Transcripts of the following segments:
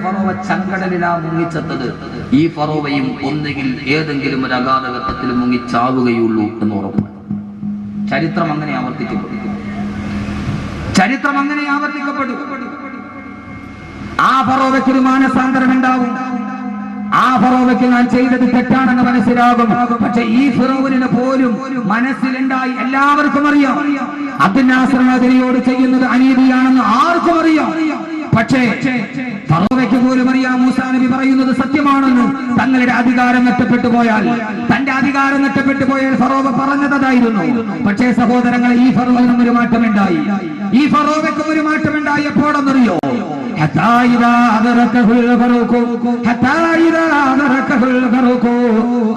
ഫറോവ ചങ്കടലിലാ മുങ്ങിച്ചെത്തത്. ഈ ഫറോവയും ഒന്നുകിൽ ഏതെങ്കിലും ഒരു അഗാധഘട്ടത്തിൽ മുങ്ങിച്ചാവുകയുള്ളൂ എന്ന് ഉറപ്പ്. ചരിത്രം അങ്ങനെ ആവർത്തിക്കപ്പെടും. ആ ഫറോവയ്ക്ക് ഒരു മാനസാന്തരം ഉണ്ടാവും. ആ ഫറോവയ്ക്ക് ഞാൻ ചെയ്തത് തെറ്റാണെന്ന് മനസ്സിലാകും. പക്ഷെ ഈ ഫിറൗനിന് പോലും മനസ്സിലുണ്ടായി. എല്ലാവർക്കും അറിയാം അബ്ദുൽ നാസർ മദനിയോട് ചെയ്യുന്നത് അനീതിയാണെന്ന് ആർക്കും അറിയാം. പക്ഷേ ഫറോവയ്ക്ക് പോലും അറിയാം മൂസാ നബി പറയുന്നത് സത്യമാണെന്ന്. തങ്ങളുടെ അധികാരം നഷ്ടപ്പെട്ടു പോയാൽ, തന്റെ അധികാരം നഷ്ടപ്പെട്ടു പോയാൽ ഫറോവ പറഞ്ഞതായിരുന്നു. പക്ഷേ സഹോദരങ്ങളെ, ഈ ഫറോവിനും ഒരു മാറ്റമുണ്ടായി. ഈ ഫറോവയ്ക്കും ഒരു മാറ്റമുണ്ടായി. എപ്പോഴെന്നറിയോ?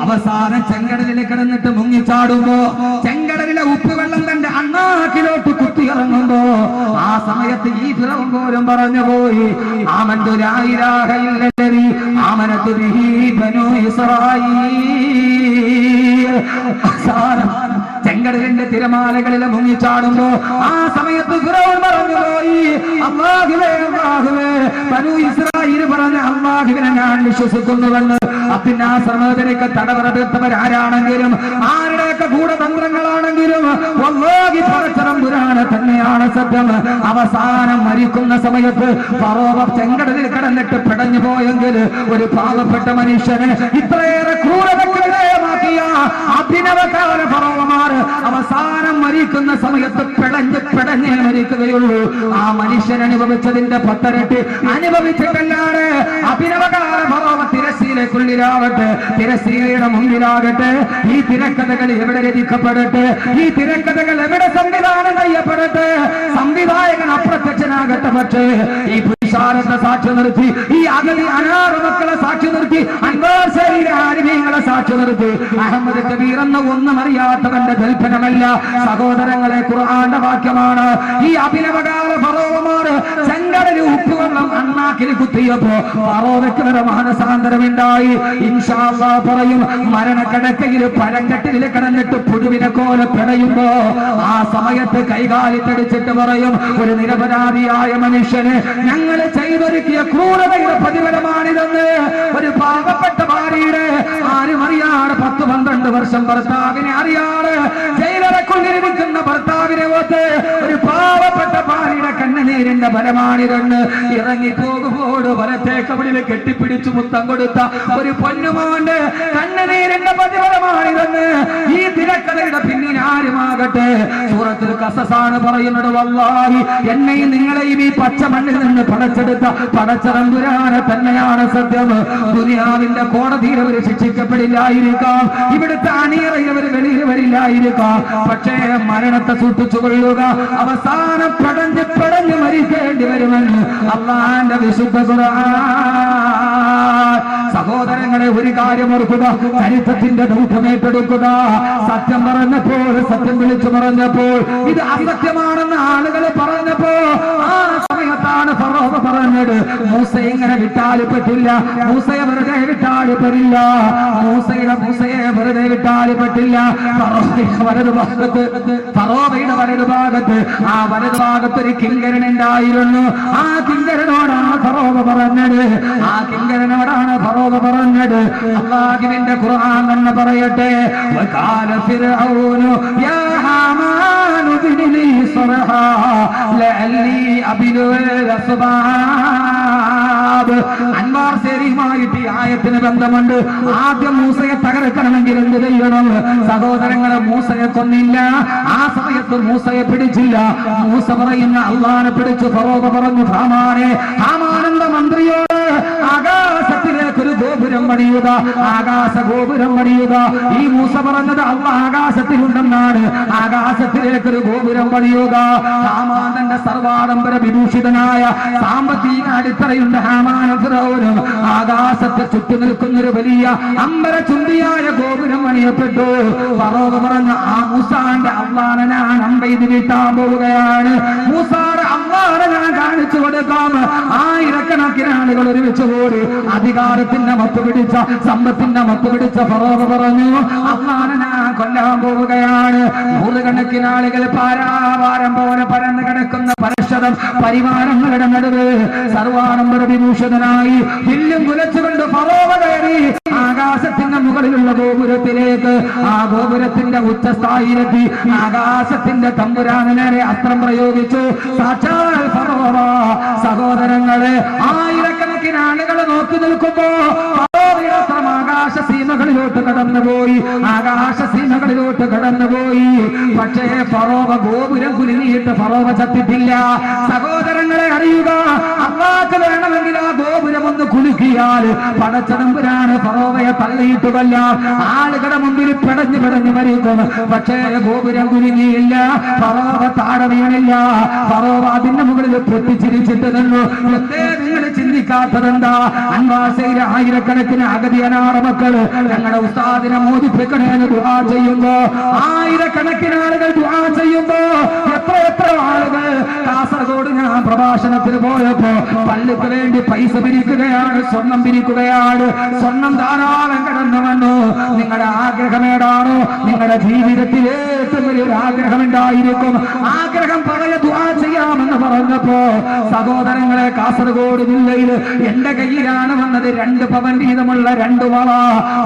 അവസാനം ചെങ്കടലിൽ കിടന്നിട്ട് മുങ്ങിച്ചാടുമ്പോ, ചെങ്കടലിലെ ഉപ്പുവെള്ളം തന്റെ അണ്ണാക്കിലോട്ട് കുത്തിയിറങ്ങുമ്പോ, ആ സമയത്ത് ഈ ഫിറൗൻ പോലും പറഞ്ഞു പോയി, ആമന്തു ലാ ഇലാഹ ഇല്ലല്ലദീ ആമനതു ബിഹി ബനൂ ഇസ്രായീൽ. ചെങ്കടലിന്റെ തിരമാലകളിൽ മുങ്ങിച്ചാടുമ്പോ ആ സമയത്ത് ഫിറൗൻ പറഞ്ഞു പോയി, അല്ലാഹുവേ ബനൂ ഇസ്രായീൽ പറഞ്ഞ അല്ലാഹുവിനെ ഞാൻ വിശ്വസിക്കുന്നുവെന്ന്. അബ്ദുൽ നാസർ മദനിക്ക് തടവറെടുത്തവരാരാണെങ്കിലും, ആരുടെയൊക്കെ ഗൂഢതന്ത്രങ്ങളാണെങ്കിലും, വല്ലാഹി പടച്ചതമ്പുരാനെ തന്നെയാണ് സത്യം. അവസാനം മരിക്കുന്ന സമയത്ത് ഫറോവ ചെങ്കടലിൽ കിടന്നിട്ട് പിടഞ്ഞു പോയെങ്കിൽ, ഒരു പാവപ്പെട്ട മനുഷ്യനെ ഇത്രയേറെ ക്രൂരതയ്ക്ക് വിധേയമാക്കിയ അഭിനവകാല ഫറോവമാർ അവസാനം മരിക്കുന്ന സമയത്ത് പിടഞ്ഞേ മരിക്കുകയുള്ളൂ. ആ മനുഷ്യൻ അനുഭവിച്ചതിന്റെ 10 ഇരട്ടി അനുഭവിച്ചിട്ടല്ലാതെ അഭിനവകാല ഫറോവ തിരശ്ശീലക്കുള്ളിലാവട്ടെ, തിരശ്ശീലയുടെ മുന്നിലാകട്ടെ, ഈ തിരക്കഥകൾ എവിടെ രചിക്കപ്പെടട്ടെ, ഈ തിരക്കഥകൾ എവിടെ സംവിധാനം ചെയ്യപ്പെടട്ടെ, സംവിധായകൻ അപ്രത്യക്ഷനാകട്ടെ. പക്ഷേ ഈ പുരുഷാരത്തെ സാക്ഷി നിർത്തി, ഈ അഗതി അനാറ് മക്കളെ സാക്ഷി നിർത്തി, അൻവാർ ശരീര ആരിമീങ്ങളെ സാക്ഷി നിർത്തി, അഹമ്മദ് കബീർ എന്ന ഒന്നും അറിയാത്തവന്റെ കൽപ്പനമല്ല സഹോദരങ്ങളെ, ഖുർആന്റെ വാക്യമാണ്. ഈ അഭിനവകാല ഫറോവമാർ ചെങ്കടലിൽ ഉപ്പുവെള്ളം അണ്ണാക്കിൽ കുത്തിയപ്പോ ഫറോവയ്ക്ക് വരെ മാനസാന്തരമുണ്ടായി. ഇൻഷാ അല്ലാഹ് പറയും, മരണക്കിടക്കയിൽ പഴങ്കട്ടിൽ കിടന്നിട്ട് പുഴുവിനെ പോലെ പിടയുമ്പോ ആ സമയത്ത് കൈകാലിത്തടിച്ചിട്ട് പറയും, ഒരു നിരപരാധിയായ മനുഷ്യന് ഞങ്ങൾ ചെയ്തൊരുക്കിയ ക്രൂരതയുടെ പ്രതിഫലമാണിതെന്ന്. ഒരു പാവപ്പെട്ട ഭാര്യയുടെ ആരും അറിയാതെ 10-12 വർഷം ഭർത്താവിനെ അറിയാതെ ജയിലറക്കൊണ്ടിരിക്കുന്ന ഭർത്താവിനെ ഓർത്ത് ഒരു പാവപ്പെട്ട ഭാര്യയുടെ കണ്ണുനീരിന്റെ ഫലമാണിതെന്ന്. ഇറങ്ങിപ്പോകുമ്പോൾ വലത്തേക്കവിളിൽ കെട്ടിപ്പിടിച്ചു മുത്തം കൊടുത്ത ഒരു പൊന്നുമോന്റെ കണ്ണുനീരിന്റെ പ്രതിഫലമാണിതെന്ന്. ഈ തിരക്കഥയുടെ പിന്നിൽ ആരുമാകട്ടെ, സൂറത്തുൽ ഖസസാണ് പറയുന്നത്, വല്ലാഹി എന്നെയും നിങ്ങളെയും ഈ പച്ച മണ്ണിൽ നിന്ന് പടച്ചെടുത്ത പടച്ചതമ്പുരാനെ തന്നെയാണ് സത്യം. ദുനിയാവിന്റെ കോടതിയിൽ അവർ ശിക്ഷിക്കപ്പെടില്ലായിരിക്കാം, ഇവിടുത്തെ അണിയറയിൽ അവർ വെളിയിൽ വരില്ലായിരിക്കാം. പക്ഷേ മരണത്തെ സൂക്ഷിച്ചു കൊള്ളുക, അവസാനം പടഞ്ഞ് മരിക്കേണ്ടി വരുമെന്ന് അല്ലാഹുവിന്റെ വിശുദ്ധ ഖുർആൻ. സഹോദരങ്ങളെ, ഒരു കാര്യം ഓർക്കുക, ചരിത്രത്തിന്റെ ദൗത്യമേറ്റെടുക്കുക. സത്യം പറഞ്ഞപ്പോൾ, സത്യം വിളിച്ചു പറഞ്ഞപ്പോൾ, ഇത് അസത്യമാണെന്ന് ആളുകൾ പറഞ്ഞപ്പോ ആ സമയത്താണ് ഫറോവ പറഞ്ഞത്, മൂസയെ ഇങ്ങനെ വിട്ടാല് പറ്റില്ല, മൂസയെ വെറുതെ വിട്ടാല് പറ്റില്ല, മൂസയെ വെറുതെ വിട്ടാല് പറ്റില്ല. ഫറോവയുടെ വലതുഭാഗത്ത്, ആ വലതുഭാഗത്ത് ഒരു കിങ്കരൻ ഉണ്ടായിരുന്നു. ആ കിങ്കരനോടാണ് ഫറോവ പറഞ്ഞത്. അല്ലാഹുവിന്റെ ഖുർആൻ തന്നെ പറയട്ടെ, വഖാല ഫിർഔനു യാ ഹാമാനു ബിനി സർഹാ ലഅല്ലി അബ്ലുൽ അസ്ബാബ്. അൻവാർ ശരീഫുമായിട്ട് ഈ ആയത്തിന് ബന്ധമുണ്ട്. ആദ്യം മൂസയെ തകർക്കണമെങ്കിൽ എന്ത് ചെയ്യണം? സഹോദരങ്ങളെ, മൂസയെ കൊന്നില്ല, ആ സമയത്ത് മൂസയെ പിടിച്ചില്ല. മൂസ പറയുന്ന അല്ലാഹനെ പിടിച്ചു. ഫറോവ പറഞ്ഞു, ഹാമാനന്ദ മന്ത്രിയോട് ആകാശത്തിലേക്കൊരു ഗോപുരം പണിയുക, ആകാശ ഗോപുരം പണിയുക. ഈ മൂസ പറഞ്ഞത് അല്ലാഹ് ആകാശത്തിലുണ്ടെന്നാണ്. ആകാശത്തിലേക്കൊരു ഗോപുരം പണിയുക. ഹാമാനന്റെ സർവാഡംബര വിഭൂഷിതനായ സാമ്പത്തിക അടിത്തറയുണ്ട് ഹാമാനും ഫിറൗനും. ആകാശത്തെ ചുറ്റി നിൽക്കുന്നൊരു വലിയ അമ്പര ചുണ്ടിയായ ഗോപുരം പണിയപ്പെട്ടു. ഫറോവ പറഞ്ഞു, ആ മൂസാന്റെ അല്ലാഹനെ ഞാൻ അമ്പെയ്ത് വീട്ടാൻ പോവുകയാണ്. മൂസാടെ അല്ലാഹനെ ഞാൻ കാണിച്ചു കൊടുക്കാം. ആയിരക്കണക്കിന് ആളുകൾ ഒരുമിച്ച് കൂടി അധികാരത്തിന്റെ മത്ത് പിടിച്ച സമ്പത്തിന്റെ മത്ത് പിടിച്ച ഫറോവ പറഞ്ഞു, അള്ളാനെ ഞാൻ കൊല്ലാൻ പോവുകയാണ്. നൂറുകണക്കിന് ആളുകൾ പാരാവാരം പോലെ പരന്നു കിടക്കുന്ന പരശതം പരിവാരങ്ങളുടെ നടുവ് സർവാനമ്പര വിഭൂഷിതനായി വില്ലും കുലച്ചുകൊണ്ട് ഫറോവ കയറി ആകാശത്തിന്റെ മുകളിലുള്ള ഗോപുരത്തിലേക്ക്. ആ ഗോപുരത്തിന്റെ ഉച്ചസ്ഥായിലെത്തി ആകാശത്തിന്റെ തമ്പുരാനെ അസ്ത്രം പ്രയോഗിച്ചു. സാക്ഷാൽ ഫറോവ. സഹോദരങ്ങളെ, ആയിരക്കണക്കിന് ആളുകൾ നോക്കി നിൽക്കുമ്പോ ഫറോവയുടെ അസ്ത്രം ആകാശ സീമകളിലോട്ട് കടന്നുപോയി. ആകാശ സീമകളിലോട്ട് കടന്നുപോയി. പക്ഷേ ഫറോവ ഗോപുരം കുലുങ്ങിയിട്ട് ഫറോവ ചത്തിട്ടില്ല. സഹോദരങ്ങളെ, അറിയുക, അള്ളാഹ് വേണമെങ്കിൽ ആ ഗോപുരം ഒന്ന് കുലുക്കിയാൽ പടച്ചതമ്പുരാന് ഫറോവയെ തള്ളിയിട്ടുമല്ല, ആളുകളുടെ മുമ്പിൽ പിടഞ്ഞു മരിക്കും. പക്ഷേ ഗോപുരം കുലുങ്ങിയില്ല, ഫറോവ താഴെ വീണില്ല. ഫറോവ അതിന്റെ മുകളിൽ പൊട്ടിച്ചിരിച്ചിട്ട് നിന്നു. എന്തേ നിങ്ങൾ ചിന്തിക്കാത്തതെന്താ? അൻവാസയിലെ ആയിരക്കണക്കിന് അഗതി അനാഥ മക്കൾ ഞങ്ങളുടെ ഉസ്താദിനെ മോദിപ്പിക്കണേന്ന് ദുആ ചെയ്യുമ്പോ, ആയിരക്കണക്കിന് ആളുകൾ ദുആ ചെയ്യുമ്പോ എത്ര ആളുകൾ കാസർഗോഡ് ഞാൻ പ്രഭാഷണത്തിന് പോയപ്പോ പള്ളിക്ക് വേണ്ടി പൈസ പിരിക്കുകയാണ്, സ്വർണം പിരിക്കുകയാണ്. സ്വർണം ധാരാളം കടന്നു വന്നു. നിങ്ങളുടെ ആഗ്രഹമേടാണോ? നിങ്ങളുടെ ജീവിതത്തിൽ ഏറ്റവും വലിയൊരു ആഗ്രഹം ഉണ്ടായിരിക്കും. ആഗ്രഹം പറയ ദുആ ചെയ്യാമെന്ന് പറഞ്ഞപ്പോ സഹോദരങ്ങളെ, കാസർഗോഡ് ജില്ലയിൽ എന്റെ കയ്യിലാണ് വന്നത് 2 പവൻ വീതമുള്ള 2 വള.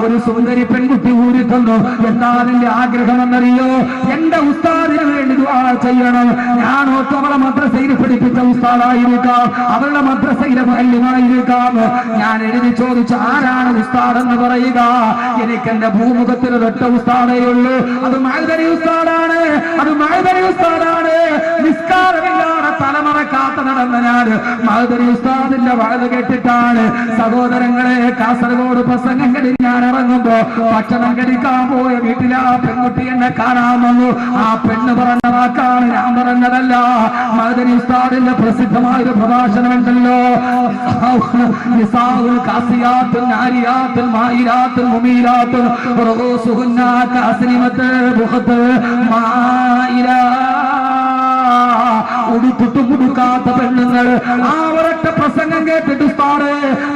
ഒരു സുന്ദരി പെൺകുട്ടി ഊരിത്തന്നു. എന്താ അതിന്റെ ആഗ്രഹമെന്നറിയോ? എന്റെ ഉസ്താദിന് വേണ്ടി ദുആ ചെയ്യണം. ഞാൻ അവളെ മദ്രസയിൽ പഠിപ്പിച്ച ഉസ്താദായിരിക്കാം, അവളുടെ മദ്രസയിലെ മുഅല്ലിമായിരിക്കാം. ഞാൻ എഴുതി ചോദിച്ചു, ആരാണ് ഉസ്താദ് എന്ന് പറയുക? എനിക്ക് എന്റെ ഭൂമുഖത്തിൽ ഒരൊറ്റ ഉസ്താദേ ഉള്ളൂ. അത് മഅ്ദനി ഉസ്താദാണ്. അത് മഅ്ദനി ഉസ്താദാണ്. നിസ്കാരമില്ലാതെ തലമറക്കാത്ത നടന്ന ഞാൻ മഅ്ദനി ഉസ്താദിന്റെ വഅദ് കേട്ടിട്ടാണ്. സഹോദരങ്ങളെ, കാസർഗോഡ് പ്രസംഗം കഴിഞ്ഞ് ഞാൻ ഇറങ്ങുമ്പോ ഭക്ഷണം കഴിക്കാൻ പോയ വീട്ടിൽ ആ പെൺകുട്ടി എന്നെ കാണാൻ വന്നു. ആ പെണ്ണ് പറഞ്ഞ വാക്കാണ്, ഞാൻ പറഞ്ഞതല്ല. മഅ്ദനി ഉസ്താദിന്റെ പ്രസിദ്ധമായൊരു പ്രഭാഷണം ഉണ്ടല്ലോ, നിസാഉൽ കാസിയാത്തുൻ നാരിയാത്തുൻ മായിലാത്തുൻ മുമീലാത്തുൻ റഊസുഹുന്ന കാസ്നിമത്ത് ബുഖത്ത് മായിലാ. ഉടുത്തിട്ട് മുടുക്കാത്ത പെണ്ണുങ്ങൾ. ആ ഒരൊറ്റ പ്രസംഗം കേട്ടിട്ട് ഉസ്താദ്,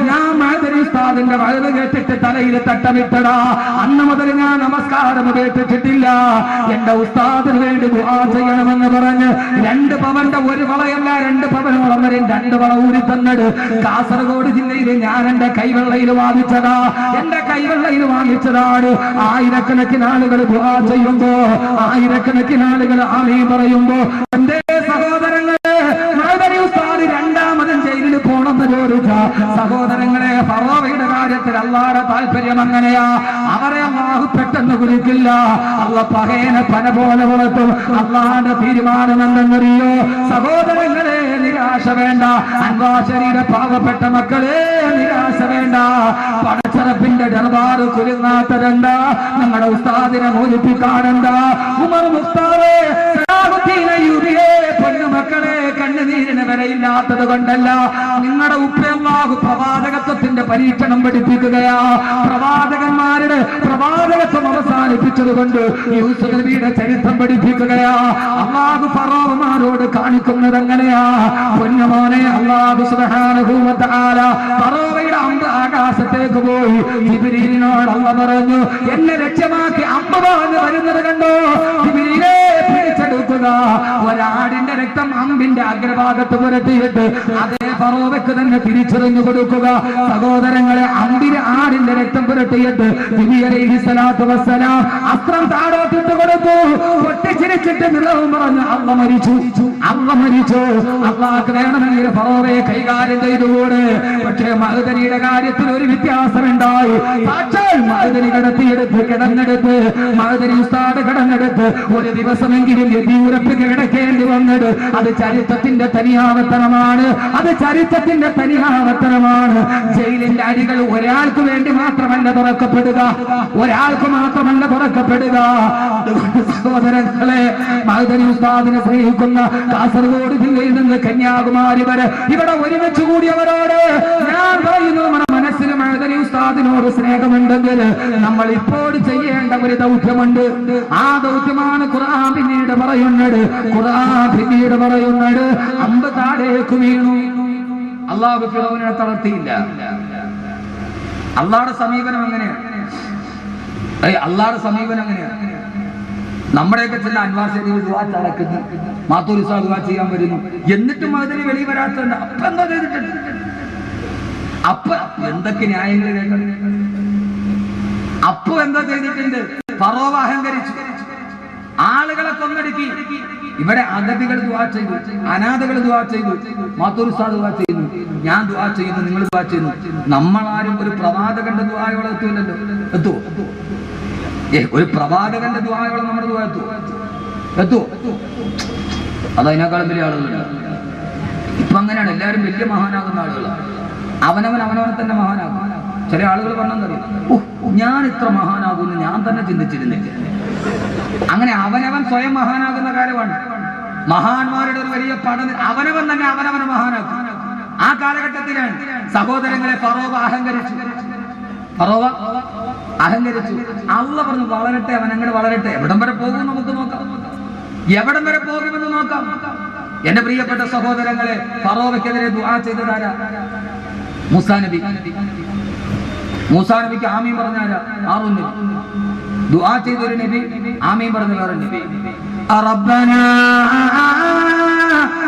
ഞാൻ മഅ്ദനി ഉസ്താദിന്റെ വഅദ് കേട്ടിട്ട് തലയിൽ തട്ടമിട്ടടാ. അന്ന് മുതൽ ഞാൻ നമസ്കാരം കേട്ടിട്ടില്ല. എന്റെ ഉസ്താദിന് വേണ്ടി ദുആ ചെയ്യണമെന്ന് പറഞ്ഞ് 2 പവന്റെ ഒരു വളയല്ല, 2 പവനോളം വരെ 2 വള ഊരി തന്നത് കാസർഗോഡ് ജില്ലയിൽ ഞാൻ എന്റെ കൈവെള്ളയിൽ വാങ്ങിച്ചതാ. എന്റെ കൈവെള്ളയിൽ വാങ്ങിച്ചതാണ്. ആയിരക്കണക്കിന് ആളുകൾ ദുആ ചെയ്യുമ്പോ, ആയിരക്കണക്കിന് ആളുകൾ ആമീൻ പറയുമ്പോ, എന്റെ സഹോദരങ്ങളെ, മഅ്ദനി ഉസ്താദ് 2ാമതും ജയിലിൽ പോണെന്ന് ചോദിച്ച സഹോദരങ്ങളെ, ഫറോവയുടെ കാര്യത്തിൽ അല്ലാഹുവിന്റെ താല്പര്യം അങ്ങനെയാ. അവരെ അല്ലാഹു പെട്ടെന്ന് കുലിക്കില്ല. അല്ലാഹ് പകേനെ പന പോലെ വളർത്തും. അല്ലാഹുവിന്റെ തീരുമാനം എന്തെന്നറിയോ? സഹോദരങ്ങളെ, നിരാശ വേണ്ട. അൻവാശരിയുടെ പാവപ്പെട്ട മക്കളെ, നിരാശ വേണ്ട. പടച്ചറപ്പിന്റെ ദർബാർ കുലുങ്ങാത്തതെന്താ? നിങ്ങളുടെ ഉസ്താദിനെ മോചിപ്പിക്കാനെന്താ? ഉമർ മുഖ്താറേ, പൊന്നുമക്കളെ, കണ്ണുനീരിന് വിലയില്ലാത്തത് കൊണ്ടല്ല. നിങ്ങളുടെ ഉപ്പയല്ലാഹു പ്രവാചകത്വത്തിന്റെ പരീക്ഷണം പഠിപ്പിക്കുകയാ. പ്രവാചകന്മാരുടെ പ്രവാചകത്വം അവസാനിപ്പിച്ചത് കൊണ്ട് യൂസുഫ് നബിയുടെ ചരിത്രം പഠിപ്പിക്കുകയാ. അല്ലാഹു ഫറോവമാരോട് കാണിക്കുന്നത് എങ്ങനെയാ? പൊന്നുമോനെ, അല്ലാഹു സുബ്ഹാനഹു വ തആല ഫറോവയുടെ അമ്പ് ആകാശത്തേക്ക് പോയി. ജിബ്രീലിനോട് അല്ലാഹു പറഞ്ഞു, എന്നെ ലക്ഷ്യമാക്കി അമ്പ് പറഞ്ഞു വരുന്നത് കണ്ടോ? ജിബ്രീലേ, പിടിച്ചെടുക്കുക. ഒരാടിന്റെ രക്തം അമ്പിന്റെ അഗ്രഭാഗത്ത് പുരട്ടിയിട്ട് അതേ ഫറോവയ്ക്ക് തന്നെ തിരിച്ചറിഞ്ഞു കൊടുക്കുക. സഹോദരങ്ങളെ, അമ്പിന് ആടിന്റെ രക്തം പുരട്ടിയിട്ട് നബി അലൈഹിസ്സലാത്തു വസ്സലാം അസ്ത്രം താഴോട്ടിട്ട് കൊടുത്തു. പൊട്ടിച്ചിരിച്ചിട്ട് നിലവും പറഞ്ഞു, അല്ലാഹ് മരിച്ചു, അല്ലാഹ് മരിച്ചു. അല്ലാഹ്ക്ക് വേണമെങ്കിൽ ഫറോവയെ കൈകാര്യം ചെയ്തുകൂടെ? പക്ഷേ മഅ്ദനിയുടെ കാര്യത്തിൽ ഒരു വ്യത്യാസമുണ്ടായി. സാക്ഷാൽ മഅ്ദനി കിടന്നെടുത്ത് മഅ്ദനി ഉസ്താദ് കിടന്നെടുത്ത് ഒരു ദിവസമെങ്കിലും യതിയൂരപ്പ് കിടക്കേണ്ടി വന്നത് അത് ചരിത്രത്തിന്റെ തനിയാവർത്തനമാണ്. അത് ചരിത്രത്തിന്റെ തനിയാവർത്തനമാണ്. ജയിലിന്റെ അടികൾ ഒരാൾക്ക് വേണ്ടി മാത്രമല്ല തുറക്കപ്പെടുക, ഒരാൾക്ക് മാത്രമല്ല തുറക്കപ്പെടുക. സഹോദരങ്ങളെ, മഅ്ദനി ഉസ്താദിനെ സ്നേഹിക്കുന്ന കാസർഗോഡ് ജില്ലയിൽ നിന്ന് കന്യാകുമാരി വരെ ഇവിടെ ഒരുമിച്ച് കൂടിയവരോട് ഞാൻ പറയുന്നു, നമ്മുടെ മനസ്സിൽ മഅ്ദനി ഉസ്താദിനോട് സ്നേഹമുണ്ടെങ്കിൽ നമ്മൾ ഇപ്പോൾ ചെയ്യേണ്ട ഒരു ദൗത്യമുണ്ട്. ആ ദൗത്യമാണ് ഖുർആൻ പിന്നീട് പറയുന്നത്. ഖുർആൻ പിന്നീട് പറയുന്നത്, അമ്പ് താഴേക്ക് വീണു. അല്ലാഹു ഫിറൗനെ തളർത്തിയില്ല. അള്ളാഹുടെ സമീപനം എങ്ങനെയാണ്? അള്ളാഹുടെ സമീപനം എങ്ങനെയാണ്? നമ്മുടെയൊക്കെ ചില അൻവാർ ശരീഫ് ദുആ നടക്കുന്നു, മാത്തൂരി സാഹിബ് ദുആ ചെയ്യാൻ വരുന്നു, എന്നിട്ടും അതിന് വെളി വരാത്തുണ്ട്. അപ്പൊ എന്താ ചെയ്തിട്ടുണ്ട്? അപ്പൊ എന്തൊക്കെ ന്യായങ്ങൾ കേൾക്കണം? അപ്പൊ എന്താ ചെയ്തിട്ടുണ്ട്? ഫറോവ അഹങ്കരിച്ചു, ആളുകളെ കൊന്നടുക്കി. ഇവിടെ അഗതികൾ ദുആ ചെയ്തു, അനാഥകൾ ദുആ ചെയ്തു, മാത്തൂരി സാഹിബ് ദുആ ചെയ്യുന്നു, ഞാൻ ദുആ ചെയ്യുന്നു, നിങ്ങൾ ദുആ ചെയ്യുന്നു. നമ്മളാരും ഒരു പ്രവാചകന്റെ ദുആയോളം എത്തൂലല്ലോ. എത്തുവോ? ഒരു പ്രവാചകന്റെ ദുആയോളം നമ്മുടെ ദുആ എത്തുവോ? അതതിനേക്കാളും വലിയ ആളുകളുണ്ട്. ഇപ്പൊ അങ്ങനെയാണ്, എല്ലാവരും വലിയ മഹാനാകുന്ന ആളുകളാണ്. അവനവനെ തന്നെ മഹാനാകും. ചില ആളുകൾ പറഞ്ഞറിയാം, ഞാൻ ഇത്ര മഹാനാകുമെന്ന് ഞാൻ തന്നെ ചിന്തിച്ചിരുന്നില്ല. അങ്ങനെ അവനവൻ സ്വയം മഹാനാകുന്ന കാര്യമാണ്. മഹാന്മാരുടെ ഒരു വലിയ പഠനം, അവനവൻ തന്നെ അവനവനെ മഹാനാക്കും. ആ കാലഘട്ടത്തിലാണ് സഹോദരങ്ങളെ ഫറോവ അഹങ്കരിച്ചു. അള്ളാഹ് പറഞ്ഞു വളരട്ടെ, അവൻ അങ്ങനെ വളരട്ടെ. എവിടം വരെ പോകും നമുക്ക് നോക്കാം, എവിടം വരെ പോകുമെന്ന് നോക്കാം. എന്റെ പ്രിയപ്പെട്ട സഹോദരങ്ങളെ, ഫറോവയ്ക്കെതിരെ ദുആ ചെയ്തതാരാ? മൂസാ നബി. മൂസാ നബിക്ക് ആമീൻ പറഞ്ഞാരാ? ഹാറൂൻ നബി. ദുആ ചെയ്തൊരു നബി, ആമീൻ പറഞ്ഞ വേറെ നബി. റബ്ബനാ